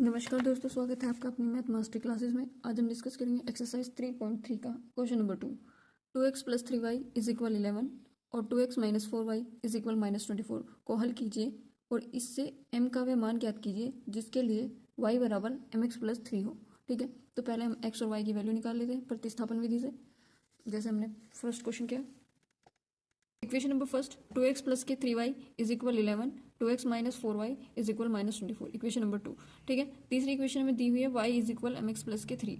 नमस्कार दोस्तों, स्वागत है आपका अपनी मैथ मास्टर क्लासेस में। आज हम डिस्कस करेंगे एक्सरसाइज 3.3 का question number 2x plus 3y is equal 11 और 2x minus 4y is equal minus 24 को हल कीजिए और इससे m का वह मान ज्ञात कीजिए जिसके लिए y बराबर mx प्लस 3 हो। ठीक है, तो पहले हम x और y की वैल्यू निकाल लेते हैं प्रतिस्थापन विधि से, जैसे हमने फर्स्ट क्वेश्चन किया। Equation number first 2x plus के 3y is equal 11, 2x minus 4y is equal minus 24। Equation number 2। ठीक है, तीसरी इक्वेशन में दी हुई है y is equal mx plus के 3,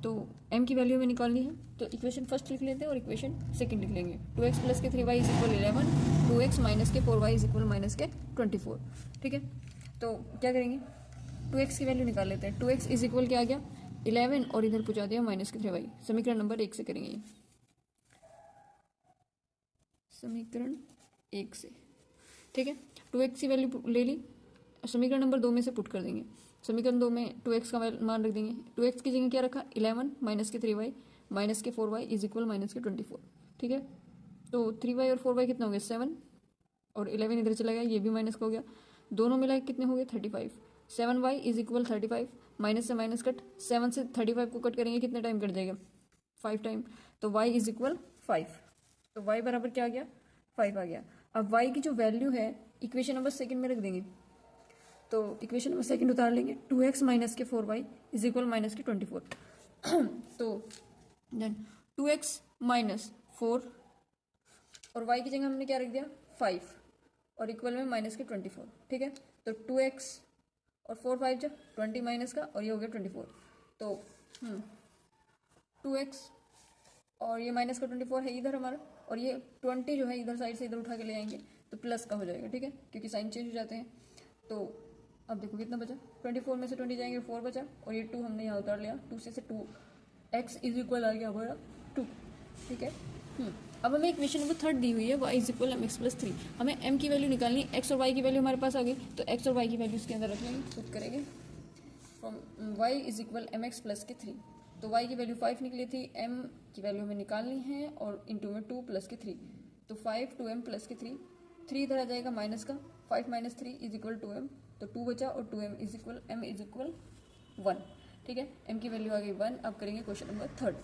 तो m की वैल्यू हमें निकालनी है। तो इक्वेशन फर्स्ट लिख लेते हैं और इक्वेशन सेकंड लिख लेंगे। 2x प्लस के 3y is equal 11, 2x minus के 4y इज इक्वल माइनस के 24। ठीक है, तो क्या करेंगे, 2x की वैल्यू निकाल लेते हैं। 2x इज इक्वल क्या आ गया 11 और इधर पहुंचा दिया माइनस के 3y। समीकरण नंबर 1 से करेंगे ये, समीकरण 1 से। ठीक है, 2x की वैल्यू ले ली, समीकरण नंबर 2 में से पुट कर देंगे। समीकरण 2 में 2x का मान रख देंगे। 2x की जगह क्या रखा 11 माइनस के 3y माइनस के 4y इज इक्वल माइनस के 24। ठीक है, तो 3y और 4y कितना हो गया 7 और 11 इधर चला गया, ये भी माइनस का हो गया, दोनों मिला कितने हो गए 35। 7y इज इक्वल 35, माइनस से माइनस कट, 7 से 35 को कट करेंगे कितने टाइम कट जाएगा 5 टाइम, तो y इज इक्वल 5। तो y बराबर क्या आ गया 5 आ गया। अब y की जो वैल्यू है इक्वेशन नंबर सेकंड में रख देंगे, तो इक्वेशन नंबर सेकंड उतार लेंगे। 2x माइनस के 4y इज इक्वल माइनस के 24। तो देन 2x माइनस 4 और y की जगह हमने क्या रख दिया 5 और इक्वल में माइनस के 24। ठीक है, तो 2x और 4 5 जा 20 माइनस का और ये हो गया 24। तो 2x और ये माइनस का 24 है इधर हमारा, और ये 20 जो है इधर साइड से इधर उठा के ले आएंगे तो प्लस का हो जाएगा। ठीक है, क्योंकि साइन चेंज हो जाते हैं। तो अब देखो कितना बचा, 24 में से 20 जाएंगे 4 बचा और ये 2 हमने यहाँ उतार लिया, 2 से 2 x इज इक्वल आ गया हमारा 2। ठीक है, अब हमें इक्वेशन नंबर थर्ड दी हुई है y is equal mx plus 3। हमें m की वैल्यू निकालनी है, x और y की वैल्यू हमारे पास आ गई, तो x और y की वैल्यू इसके अंदर रख लेंगे, पुट करेंगे from y is equal mx plus के 3। तो y की वैल्यू 5 निकली थी, m की वैल्यू हमें निकालनी है और इंटू में 2 प्लस के 3, तो 5 2m प्लस के 3, 3 इधर आ जाएगा माइनस का, 5 माइनस 3 इज इक्वल 2m, तो 2 बचा और 2m is equal m is equal 1। ठीक है, m की वैल्यू आ गई 1। अब करेंगे question number third.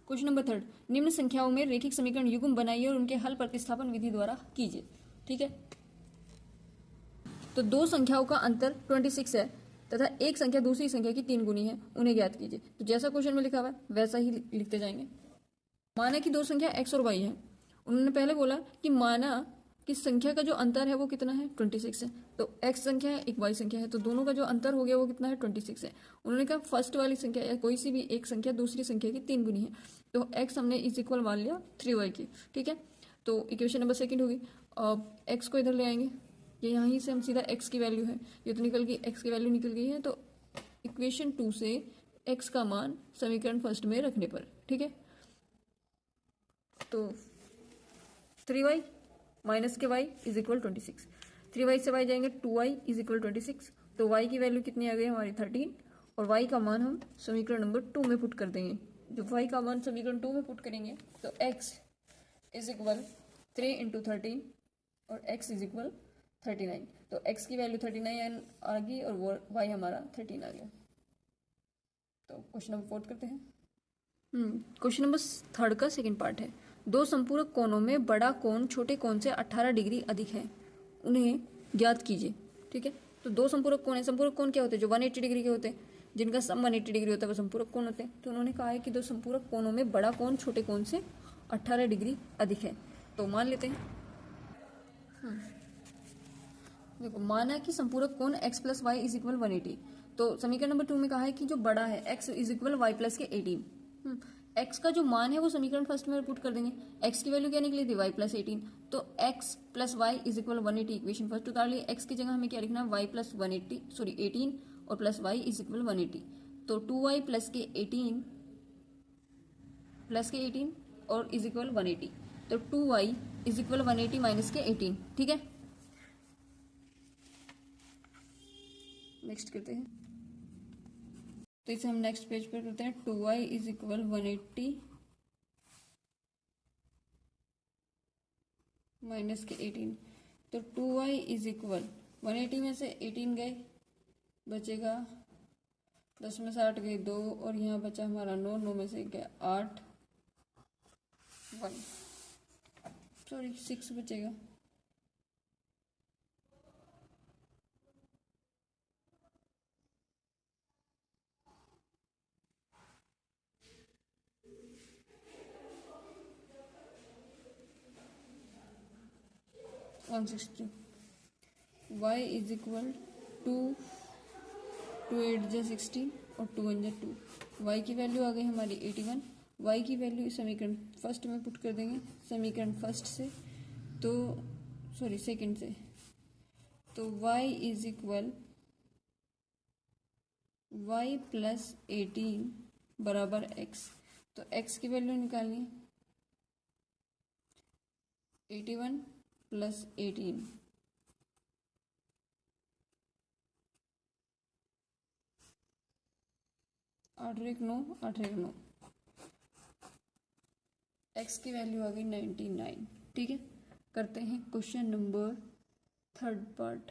Question number third, निम्न संख्याओं में रैखिक समीकरण युग्म बनाइए और उनके हल प्रतिस्थापन विधि द्वारा कीजिए। ठीक है, तो दो संख्याओं का अंतर 26 है तथा एक संख्या दूसरी संख्या की 3 गुनी है, उन्हें ज्ञात कीजिए। तो जैसा क्वेश्चन में लिखा हुआ है वैसा ही लिखते जाएंगे। माना कि दो संख्या x और y है, उन्होंने पहले बोला कि माना कि संख्या का जो अंतर है वो कितना है 26 है, तो x संख्या है एक y संख्या है, तो दोनों का जो अंतर हो गया वो कितना है 26 है। उन्होंने कहा फर्स्ट वाली संख्या या कोई सी भी एक संख्या दूसरी संख्या की 3 गुनी है, तो x हमने इज इक्वल मान लिया 3y की। ठीक है, तो इक्वेशन नंबर सेकंड होगी, x को इधर ले आएंगे, ये यहीं से हम सीधा x की वैल्यू है, ये तो निकल गई, x की वैल्यू निकल गई है, तो इक्वेशन 2 से x का मान समीकरण फर्स्ट में रखने पर। ठीक है, तो 3y माइनस के y इज इक्वल 26, 3y से y जाएंगे 2y इज इक्वल 26, तो y की वैल्यू कितनी आ गई हमारी 13 और y का मान हम समीकरण नंबर 2 में पुट कर देंगे। जब y का मान समीकरण 2 में पुट करेंगे तो x इज इक्वल 3 इंटू 13 और x इज इक्वल 39, तो x की वैल्यू 39 आ गई और y हमारा 13 आ गया। तो क्वेश्चन नंबर 4 करते हैं। क्वेश्चन नंबर थर्ड का सेकंड पार्ट है, दो संपूरक कोणों में बड़ा कोण छोटे कोण से 18 डिग्री अधिक है, उन्हें ज्ञात कीजिए। ठीक है, तो दो संपूरक कोण है, संपूरक कोण क्या होते हैं जो 180 डिग्री के होते हैं, जिनका सम 180 डिग्री होता है वो संपूरक कोण होते हैं। तो उन्होंने कहा है कि दो संपूरक कोणों में बड़ा कोण छोटे कोण से 18 डिग्री अधिक है, तो मान लेते हैं। देखो, माना कि संपूरक कोण x plus y is equal 180, तो समीकरण नंबर 2 में कहा है कि जो बड़ा है x is equal y plus के 18। x का जो मान है वो समीकरण फर्स्ट में पुट कर देंगे, x की वैल्यू क्या निकली थी y प्लस 18, तो x plus y is equal 180 equation first उतार लिए। x की जगह हमें क्या लिखना है y प्लस 18 और प्लस y इज इक्वल 180, तो 2y प्लस के 18 और इज इक्वल 180, तो 2y इज इक्वल 180 माइनस के 18। ठीक है, नेक्स्ट करते हैं, तो इसे हम नेक्स्ट पेज पर करते हैं। 2y इज इक्वल 180 माइनस के 18, तो 2y इज इक्वल 180 में से 18 गए बचेगा 10 में से 8 गई 2 और यहाँ बचा हमारा 9, 9 में से गया 8, 6 बचेगा। y इज इक्वल टू 2 8 जा 16 और 2 1 जा 2। y की वैल्यू आ गई हमारी 81। y की वैल्यू समीकरण फर्स्ट में पुट कर देंगे, समीकरण फर्स्ट से तो सेकंड से, तो y is equal y plus 18 बराबर x। तो x की वैल्यू निकालनी 81 प्लस 18, 8 1 9, 8 1 9, x की वैल्यू आ गई 99। ठीक है, करते हैं क्वेश्चन नंबर 3 पार्ट।